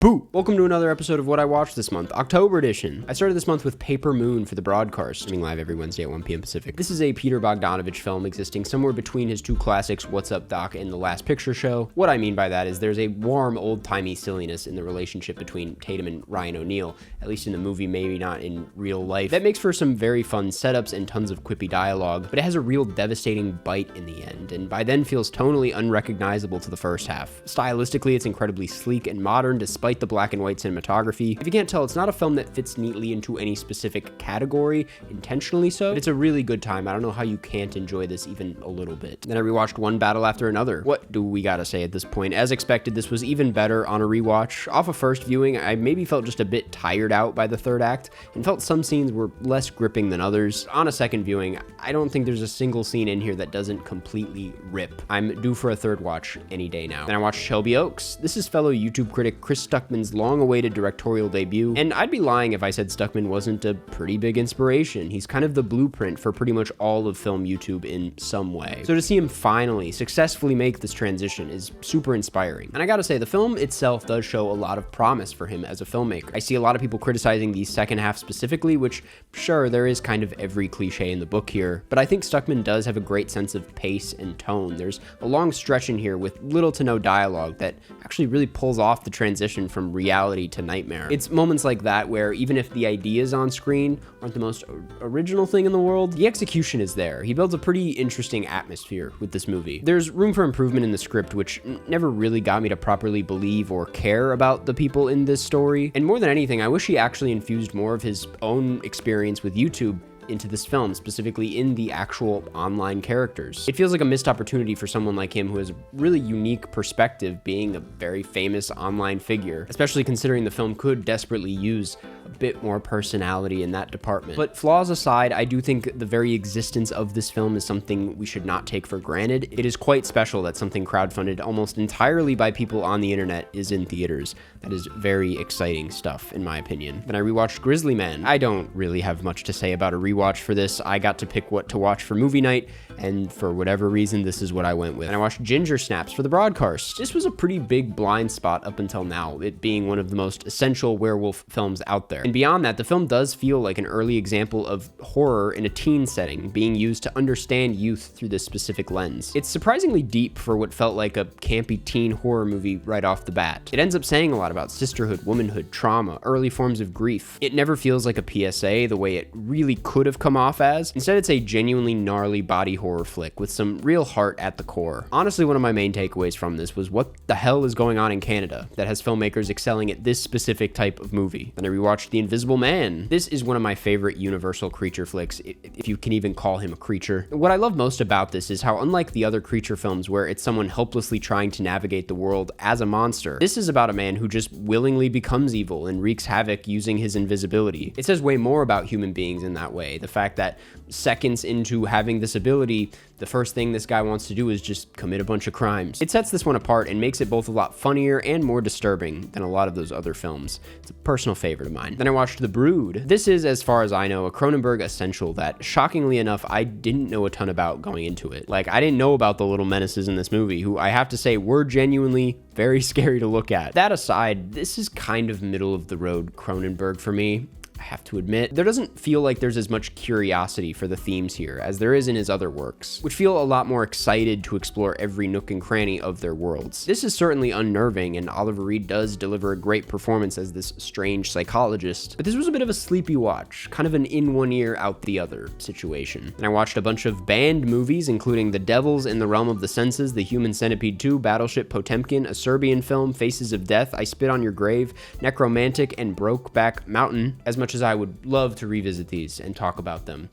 Boo! Welcome to another episode of What I Watched This Month, October edition. I started this month with Paper Moon for the broadcast, streaming live every Wednesday at 1 p.m. Pacific. This is a Peter Bogdanovich film existing somewhere between his two classics, What's Up, Doc, and The Last Picture Show. What I mean by that is there's a warm, old-timey silliness in the relationship between Tatum and Ryan O'Neal, at least in the movie, maybe not in real life. That makes for some very fun setups and tons of quippy dialogue, but it has a real devastating bite in the end, and by then feels tonally unrecognizable to the first half. Stylistically, it's incredibly sleek and modern, despite the black and white cinematography. If you can't tell, it's not a film that fits neatly into any specific category, intentionally so, but it's a really good time. I don't know how you can't enjoy this even a little bit. Then I rewatched one battle after another. What do we gotta say at this point? As expected, this was even better on a rewatch. Off a first viewing, I maybe felt just a bit tired out by the third act, and felt some scenes were less gripping than others. On a second viewing, I don't think there's a single scene in here that doesn't completely rip. I'm due for a third watch any day now. Then I watched Shelby Oaks. This is fellow YouTube critic Chris Stuckman's long-awaited directorial debut, and I'd be lying if I said Stuckman wasn't a pretty big inspiration. He's kind of the blueprint for pretty much all of film YouTube in some way. So to see him finally successfully make this transition is super inspiring. And I gotta say, the film itself does show a lot of promise for him as a filmmaker. I see a lot of people criticizing the second half specifically, which sure, there is kind of every cliche in the book here, but I think Stuckman does have a great sense of pace and tone. There's a long stretch in here with little to no dialogue that actually really pulls off the transition from reality to nightmare. It's moments like that where even if the ideas on screen aren't the most original thing in the world, the execution is there. He builds a pretty interesting atmosphere with this movie. There's room for improvement in the script, which never really got me to properly believe or care about the people in this story. And more than anything, I wish he actually infused more of his own experience with YouTube into this film, specifically in the actual online characters. It feels like a missed opportunity for someone like him who has a really unique perspective being a very famous online figure, especially considering the film could desperately use a bit more personality in that department. But flaws aside, I do think the very existence of this film is something we should not take for granted. It is quite special that something crowdfunded almost entirely by people on the internet is in theaters. That is very exciting stuff, in my opinion. Then I rewatched Grizzly Man. I don't really have much to say about a rewatch for this. I got to pick what to watch for movie night, and for whatever reason, this is what I went with. And I watched Ginger Snaps for the broadcast. This was a pretty big blind spot up until now, it being one of the most essential werewolf films out there. And beyond that, the film does feel like an early example of horror in a teen setting, being used to understand youth through this specific lens. It's surprisingly deep for what felt like a campy teen horror movie right off the bat. It ends up saying a lot about sisterhood, womanhood, trauma, early forms of grief. It never feels like a PSA the way it really could have come off as. Instead, it's a genuinely gnarly body horror flick with some real heart at the core. Honestly, one of my main takeaways from this was what the hell is going on in Canada that has filmmakers excelling at this specific type of movie. Then I rewatched The Invisible Man. This is one of my favorite Universal creature flicks, if you can even call him a creature. What I love most about this is how, unlike the other creature films where it's someone helplessly trying to navigate the world as a monster, this is about a man who just willingly becomes evil and wreaks havoc using his invisibility. It says way more about human beings in that way. The fact that seconds into having this ability, the first thing this guy wants to do is just commit a bunch of crimes. It sets this one apart and makes it both a lot funnier and more disturbing than a lot of those other films. It's a personal favorite of mine. Then I watched The Brood. This is, as far as I know, a Cronenberg essential that, shockingly enough, I didn't know a ton about going into it. Like, I didn't know about the little menaces in this movie, who I have to say were genuinely very scary to look at. That aside, this is kind of middle of the road Cronenberg for me. I have to admit, there doesn't feel like there's as much curiosity for the themes here as there is in his other works, which feel a lot more excited to explore every nook and cranny of their worlds. This is certainly unnerving, and Oliver Reed does deliver a great performance as this strange psychologist, but this was a bit of a sleepy watch, kind of an in one ear, out the other situation. And I watched a bunch of banned movies, including The Devils in the Realm of the Senses, The Human Centipede 2, Battleship Potemkin, a Serbian film, Faces of Death, I Spit on Your Grave, Necromantic, and Brokeback Mountain. As much as I would love to revisit these and talk about them,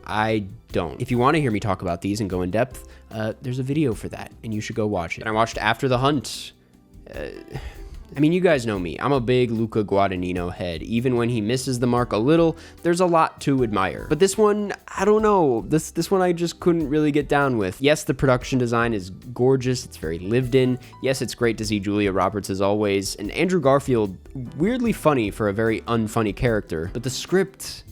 I don't. If you want to hear me talk about these and go in depth, there's a video for that, and you should go watch it. And I watched After the Hunt. I mean, you guys know me. I'm a big Luca Guadagnino head. Even when he misses the mark a little, there's a lot to admire. But this one, I don't know. This one I just couldn't really get down with. Yes, the production design is gorgeous. It's very lived in. Yes, it's great to see Julia Roberts as always. And Andrew Garfield, weirdly funny for a very unfunny character. But the script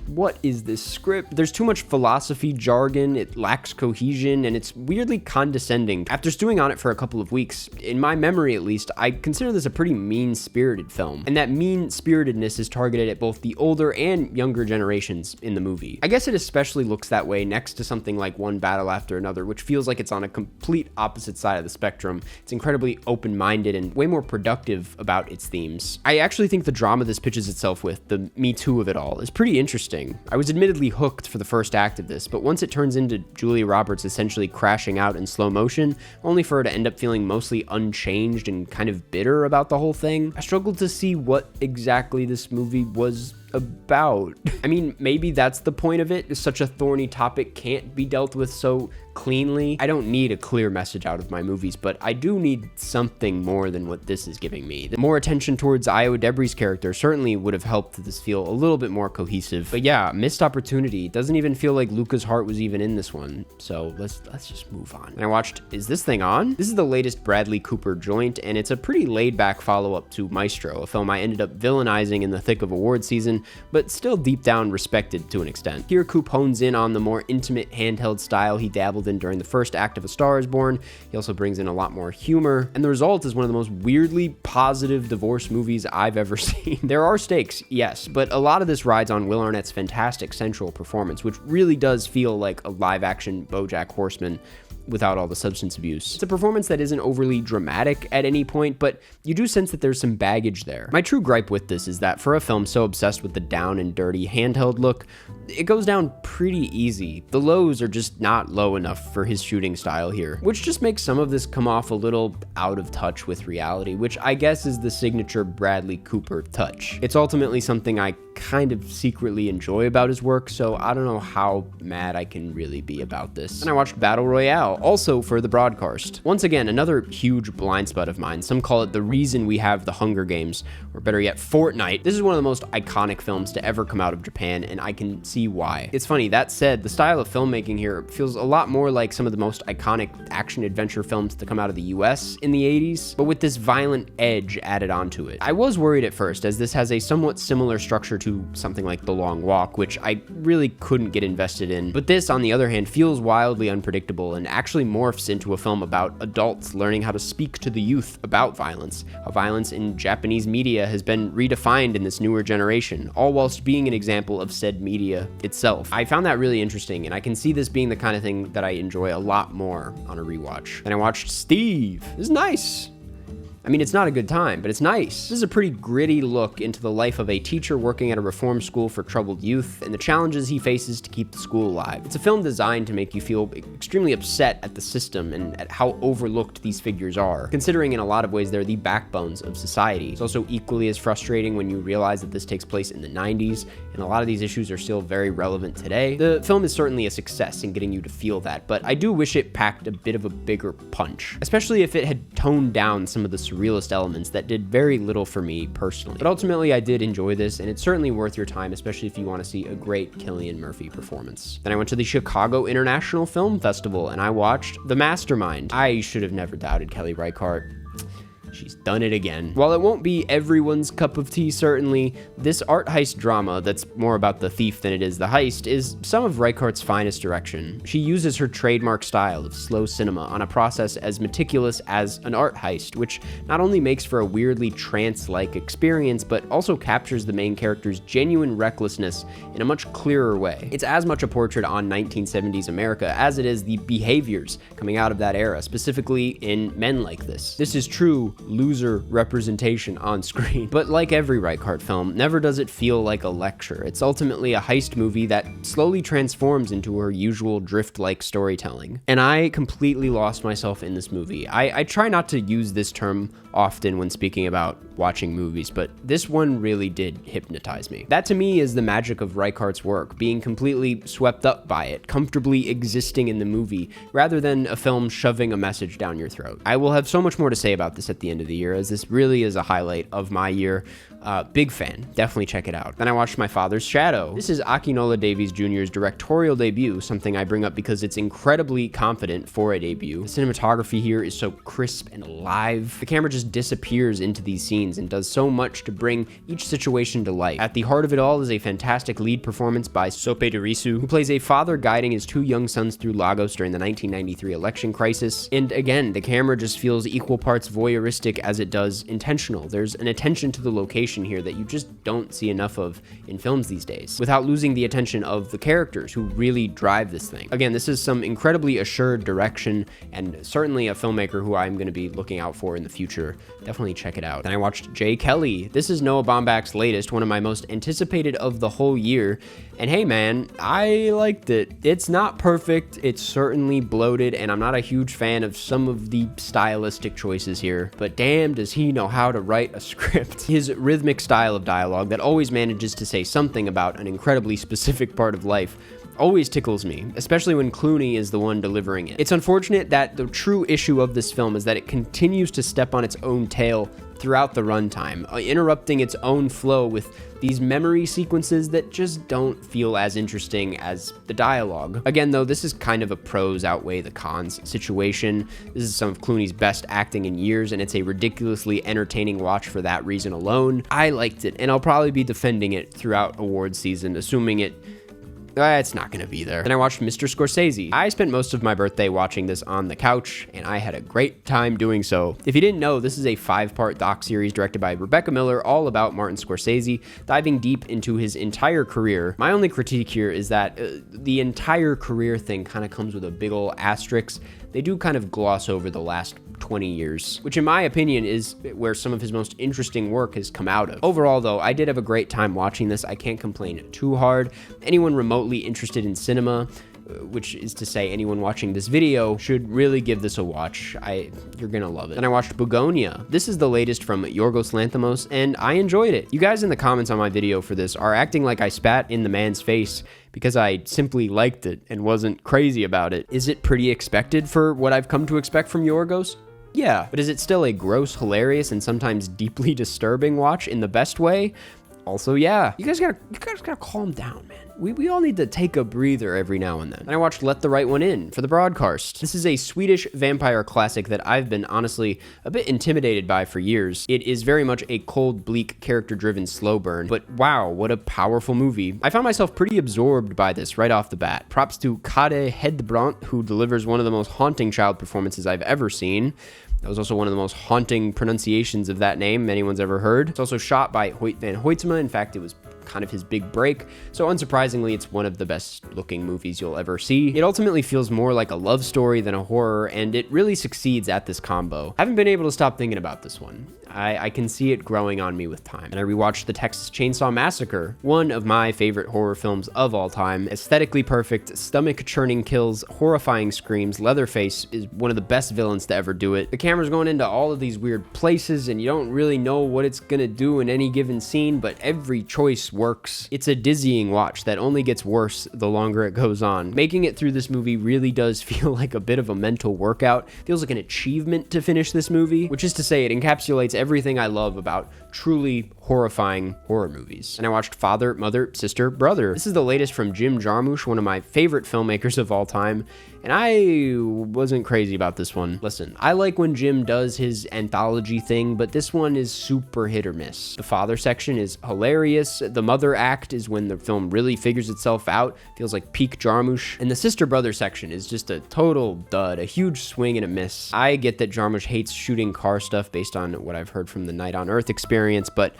what is this script? There's too much philosophy jargon, it lacks cohesion, and it's weirdly condescending. After stewing on it for a couple of weeks, in my memory at least, I consider this a pretty mean-spirited film, and that mean-spiritedness is targeted at both the older and younger generations in the movie. I guess it especially looks that way next to something like One Battle After Another, which feels like it's on a complete opposite side of the spectrum. It's incredibly open-minded and way more productive about its themes. I actually think the drama this pitches itself with, the Me Too of it all, is pretty interesting. I was admittedly hooked for the first act of this, but once it turns into Julia Roberts essentially crashing out in slow motion, only for her to end up feeling mostly unchanged and kind of bitter about the whole thing, I struggled to see what exactly this movie was about. I mean, maybe that's the point of it. Such a thorny topic can't be dealt with so cleanly. I don't need a clear message out of my movies, but I do need something more than what this is giving me. The more attention towards Io Debris' character certainly would have helped this feel a little bit more cohesive. But yeah, missed opportunity. It doesn't even feel like Luca's heart was even in this one. So let's just move on. And I watched Is This Thing On? This is the latest Bradley Cooper joint, and it's a pretty laid-back follow-up to Maestro, a film I ended up villainizing in the thick of award season, but still deep down respected to an extent. Here, Coop hones in on the more intimate handheld style he dabbled in during the first act of A Star Is Born. He also brings in a lot more humor, and the result is one of the most weirdly positive divorce movies I've ever seen. There are stakes, yes, but a lot of this rides on Will Arnett's fantastic central performance, which really does feel like a live-action BoJack Horseman without all the substance abuse. It's a performance that isn't overly dramatic at any point, but you do sense that there's some baggage there. My true gripe with this is that for a film so obsessed with the down and dirty handheld look, it goes down pretty easy. The lows are just not low enough for his shooting style here, which just makes some of this come off a little out of touch with reality, which I guess is the signature Bradley Cooper touch. It's ultimately something I kind of secretly enjoy about his work, so I don't know how mad I can really be about this. And I watched Battle Royale, also for the broadcast. Once again, another huge blind spot of mine. Some call it the reason we have the Hunger Games, or better yet, Fortnite. This is one of the most iconic films to ever come out of Japan, and I can see why. It's funny, that said, the style of filmmaking here feels a lot more like some of the most iconic action-adventure films to come out of the US in the 80s, but with this violent edge added onto it. I was worried at first, as this has a somewhat similar structure to something like The Long Walk, which I really couldn't get invested in. But this, on the other hand, feels wildly unpredictable and actually morphs into a film about adults learning how to speak to the youth about violence, how violence in Japanese media has been redefined in this newer generation, all whilst being an example of said media itself. I found that really interesting, and I can see this being the kind of thing that I enjoy a lot more on a rewatch. And I watched Steve. This is nice. I mean, it's not a good time, but it's nice. This is a pretty gritty look into the life of a teacher working at a reform school for troubled youth and the challenges he faces to keep the school alive. It's a film designed to make you feel extremely upset at the system and at how overlooked these figures are, considering in a lot of ways they're the backbones of society. It's also equally as frustrating when you realize that this takes place in the 90s, and a lot of these issues are still very relevant today. The film is certainly a success in getting you to feel that, but I do wish it packed a bit of a bigger punch, especially if it had toned down some of the surrealist elements that did very little for me personally. But ultimately, I did enjoy this, and it's certainly worth your time, especially if you want to see a great Cillian Murphy performance. Then I went to the Chicago International Film Festival, and I watched The Mastermind. I should have never doubted Kelly Reichardt. She's done it again. While it won't be everyone's cup of tea, certainly, this art heist drama that's more about the thief than it is the heist is some of Reichardt's finest direction. She uses her trademark style of slow cinema on a process as meticulous as an art heist, which not only makes for a weirdly trance-like experience, but also captures the main character's genuine recklessness in a much clearer way. It's as much a portrait on 1970s America as it is the behaviors coming out of that era, specifically in men like this. This is true loser representation on screen. But like every Reichardt film, never does it feel like a lecture. It's ultimately a heist movie that slowly transforms into her usual drift-like storytelling. And I completely lost myself in this movie. I try not to use this term often when speaking about watching movies, but this one really did hypnotize me. That to me is the magic of Reichardt's work, being completely swept up by it, comfortably existing in the movie, rather than a film shoving a message down your throat. I will have so much more to say about this at the end of the year, as this really is a highlight of my year. Big fan. Definitely check it out. Then I watched My Father's Shadow. This is Akinola Davies Jr.'s directorial debut, something I bring up because it's incredibly confident for a debut. The cinematography here is so crisp and alive. The camera just disappears into these scenes and does so much to bring each situation to life. At the heart of it all is a fantastic lead performance by Sope Dirisu, who plays a father guiding his 2 young sons through Lagos during the 1993 election crisis. And again, the camera just feels equal parts voyeuristic as it does intentional. There's an attention to the location here that you just don't see enough of in films these days, without losing the attention of the characters who really drive this thing. Again, this is some incredibly assured direction, and certainly a filmmaker who I'm going to be looking out for in the future. Definitely check it out. Then I watched Jay Kelly. This is Noah Baumbach's latest, one of my most anticipated of the whole year. And hey man, I liked it. It's not perfect, it's certainly bloated, and I'm not a huge fan of some of the stylistic choices here, but damn does he know how to write a script. His rhythmic style of dialogue that always manages to say something about an incredibly specific part of life always tickles me, especially when Clooney is the one delivering it. It's unfortunate that the true issue of this film is that it continues to step on its own tail throughout the runtime, interrupting its own flow with these memory sequences that just don't feel as interesting as the dialogue. Again, though, this is kind of a pros outweigh the cons situation. This is some of Clooney's best acting in years, and it's a ridiculously entertaining watch for that reason alone. I liked it, and I'll probably be defending it throughout awards season, assuming it's not gonna be there. Then I watched Mr. Scorsese. I spent most of my birthday watching this on the couch, and I had a great time doing so. If you didn't know, this is a 5-part doc series directed by Rebecca Miller, all about Martin Scorsese, diving deep into his entire career. My only critique here is that the entire career thing kind of comes with a big ol' asterisk. They do kind of gloss over the last 20 years, which in my opinion is where some of his most interesting work has come out of. Overall though, I did have a great time watching this. I can't complain too hard. Anyone remotely interested in cinema, which is to say anyone watching this video, should really give this a watch. You're gonna love it. And I watched Begonia. This is the latest from Yorgos Lanthimos, and I enjoyed it. You guys in the comments on my video for this are acting like I spat in the man's face because I simply liked it and wasn't crazy about it. Is it pretty expected for what I've come to expect from Yorgos? Yeah, but is it still a gross, hilarious, and sometimes deeply disturbing watch in the best way? Also, yeah. You guys gotta calm down, man. We all need to take a breather every now and then. And I watched Let the Right One In for the broadcast. This is a Swedish vampire classic that I've been honestly a bit intimidated by for years. It is very much a cold, bleak, character-driven slow burn, but wow, what a powerful movie. I found myself pretty absorbed by this right off the bat. Props to Kade Hedbrandt, who delivers one of the most haunting child performances I've ever seen. That was also one of the most haunting pronunciations of that name anyone's ever heard. It's also shot by Hoyt van Hoytema. In fact, it was kind of his big break, so unsurprisingly, it's one of the best looking movies you'll ever see. It ultimately feels more like a love story than a horror, and it really succeeds at this combo. I haven't been able to stop thinking about this one. I can see it growing on me with time. And I rewatched The Texas Chainsaw Massacre, one of my favorite horror films of all time. Aesthetically perfect, stomach-churning kills, horrifying screams. Leatherface is one of the best villains to ever do it. The camera's going into all of these weird places, and you don't really know what it's gonna do in any given scene, but every choice works. It's a dizzying watch that only gets worse the longer it goes on. Making it through this movie really does feel like a bit of a mental workout. Feels like an achievement to finish this movie, which is to say it encapsulates everything I love about truly horrifying horror movies. And I watched Father, Mother, Sister, Brother. This is the latest from Jim Jarmusch, one of my favorite filmmakers of all time, and I wasn't crazy about this one. Listen, I like when Jim does his anthology thing, but this one is super hit or miss. The father section is hilarious. The mother act is when the film really figures itself out. Feels like peak Jarmusch. And the sister brother section is just a total dud, a huge swing and a miss. I get that Jarmusch hates shooting car stuff based on what I've heard from the Night on Earth experience, but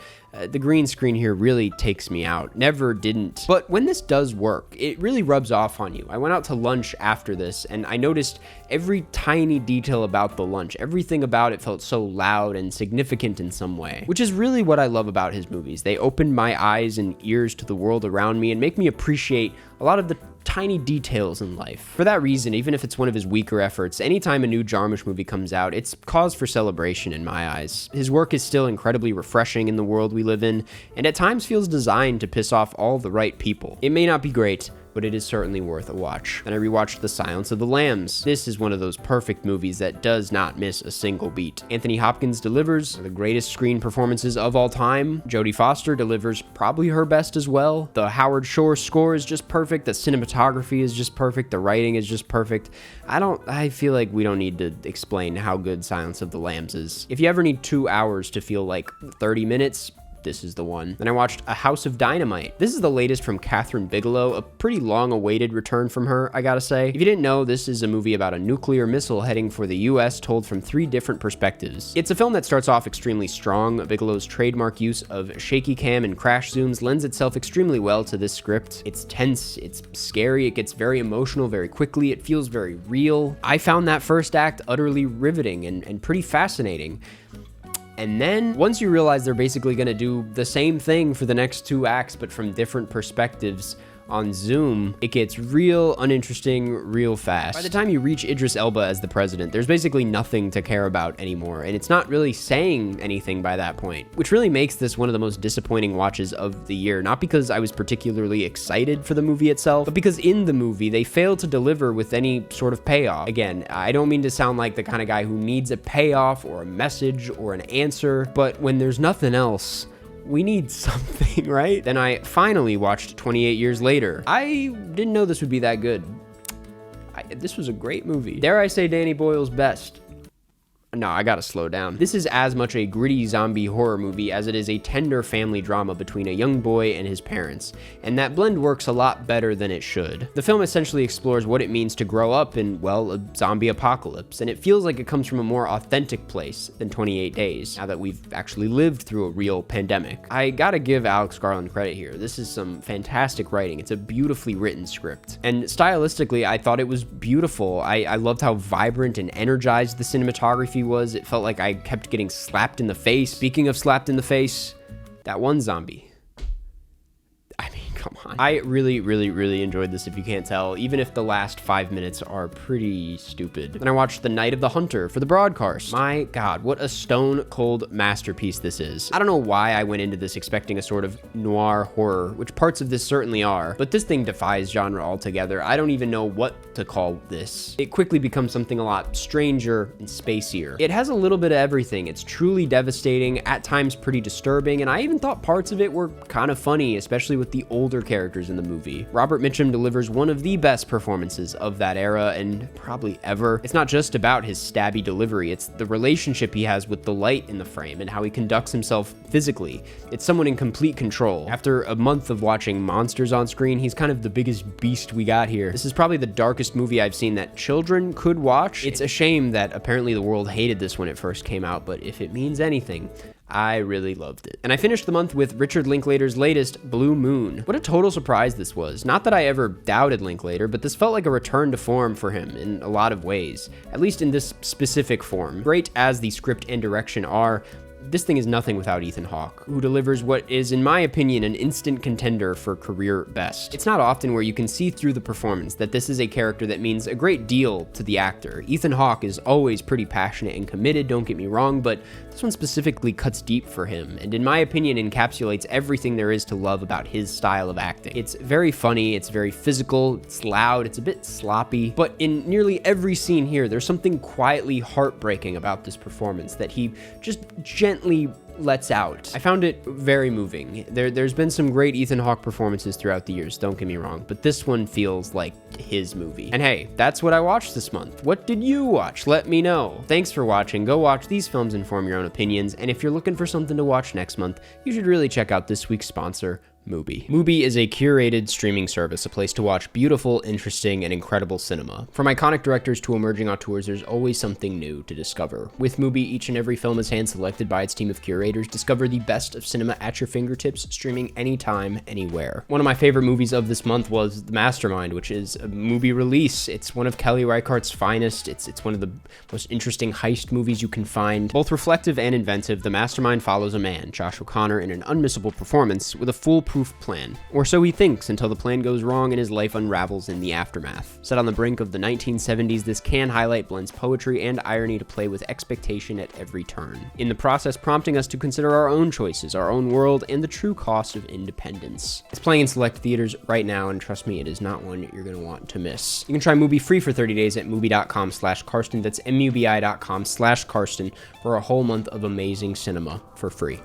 the green screen here really takes me out. Never didn't. But when this does work, it really rubs off on you. I went out to lunch after this, and I noticed every tiny detail about the lunch. Everything about it felt so loud and significant in some way, which is really what I love about his movies. They open my eyes and ears to the world around me and make me appreciate a lot of the tiny details in life. For that reason, even if it's one of his weaker efforts, anytime a new Jarmusch movie comes out, it's cause for celebration in my eyes. His work is still incredibly refreshing in the world we live in, and at times feels designed to piss off all the right people. It may not be great, but it is certainly worth a watch. Then I rewatched The Silence of the Lambs. This is one of those perfect movies that does not miss a single beat. Anthony Hopkins delivers the greatest screen performances of all time. Jodie Foster delivers probably her best as well. The Howard Shore score is just perfect. The cinematography is just perfect. The writing is just perfect. I feel like we don't need to explain how good Silence of the Lambs is. If you ever need 2 hours to feel like 30 minutes, this is the one. Then I watched A House of Dynamite. This is the latest from Kathryn Bigelow, a pretty long-awaited return from her, I gotta say. If you didn't know, this is a movie about a nuclear missile heading for the US told from 3 different perspectives. It's a film that starts off extremely strong. Bigelow's trademark use of shaky cam and crash zooms lends itself extremely well to this script. It's tense, it's scary, it gets very emotional very quickly, it feels very real. I found that first act utterly riveting and pretty fascinating. And then, once you realize they're basically gonna do the same thing for the next 2 acts, but from different perspectives on Zoom, it gets real uninteresting real fast. By the time you reach Idris Elba as the president, there's basically nothing to care about anymore, and it's not really saying anything by that point, which really makes this one of the most disappointing watches of the year, not because I was particularly excited for the movie itself, but because in the movie, they failed to deliver with any sort of payoff. Again, I don't mean to sound like the kind of guy who needs a payoff or a message or an answer, but when there's nothing else, we need something, right? Then I finally watched 28 Years Later. I didn't know this would be that good. This was a great movie. Dare I say Danny Boyle's best? No, I gotta slow down. This is as much a gritty zombie horror movie as it is a tender family drama between a young boy and his parents, and that blend works a lot better than it should. The film essentially explores what it means to grow up in, well, a zombie apocalypse, and it feels like it comes from a more authentic place than 28 Days, now that we've actually lived through a real pandemic. I gotta give Alex Garland credit here. This is some fantastic writing. It's a beautifully written script, and stylistically, I thought it was beautiful. I loved how vibrant and energized the cinematography was. It felt like I kept getting slapped in the face. Speaking of slapped in the face, that one zombie. I mean, come on. I really enjoyed this, if you can't tell, even if the last 5 minutes are pretty stupid. Then I watched The Night of the Hunter for the broadcast. My God, what a stone cold masterpiece this is. I don't know why I went into this expecting a sort of noir horror, which parts of this certainly are, but this thing defies genre altogether. I don't even know what to call this. It quickly becomes something a lot stranger and spacier. It has a little bit of everything. It's truly devastating, at times pretty disturbing, and I even thought parts of it were kind of funny, especially with the older characters in the movie. Robert Mitchum delivers one of the best performances of that era and probably ever. It's not just about his stabby delivery, it's the relationship he has with the light in the frame and how he conducts himself physically. It's someone in complete control. After a month of watching monsters on screen, he's kind of the biggest beast we got here. This is probably the darkest movie I've seen that children could watch. It's a shame that apparently the world hated this when it first came out, but if it means anything, I really loved it. And I finished the month with Richard Linklater's latest, Blue Moon. What a total surprise this was. Not that I ever doubted Linklater, but this felt like a return to form for him in a lot of ways, at least in this specific form. Great as the script and direction are, this thing is nothing without Ethan Hawke, who delivers what is, in my opinion, an instant contender for career best. It's not often where you can see through the performance that this is a character that means a great deal to the actor. Ethan Hawke is always pretty passionate and committed, don't get me wrong, but this one specifically cuts deep for him, and in my opinion encapsulates everything there is to love about his style of acting. It's very funny, it's very physical, it's loud, it's a bit sloppy, but in nearly every scene here, there's something quietly heartbreaking about this performance that he just gently lets out. I found it very moving. There's been some great Ethan Hawke performances throughout the years, don't get me wrong, but this one feels like his movie. And hey, that's what I watched this month. What did you watch? Let me know. Thanks for watching. Go watch these films and form your own opinions, and if you're looking for something to watch next month, you should really check out this week's sponsor, Mubi. Mubi is a curated streaming service, a place to watch beautiful, interesting, and incredible cinema. From iconic directors to emerging auteurs, there's always something new to discover. With Mubi, each and every film is hand-selected by its team of curators. Discover the best of cinema at your fingertips, streaming anytime, anywhere. One of my favorite movies of this month was The Mastermind, which is a Mubi release. It's one of Kelly Reichardt's finest. It's one of the most interesting heist movies you can find. Both reflective and inventive, The Mastermind follows a man, Josh O'Connor, in an unmissable performance with a full foolproof plan. Or so he thinks, until the plan goes wrong and his life unravels in the aftermath. Set on the brink of the 1970s, this can highlight blends poetry and irony to play with expectation at every turn, in the process prompting us to consider our own choices, our own world, and the true cost of independence. It's playing in select theaters right now, and trust me, it is not one you're going to want to miss. You can try Mubi free for 30 days at mubi.com/Karsten. That's mubi.com/Karsten for a whole month of amazing cinema for free.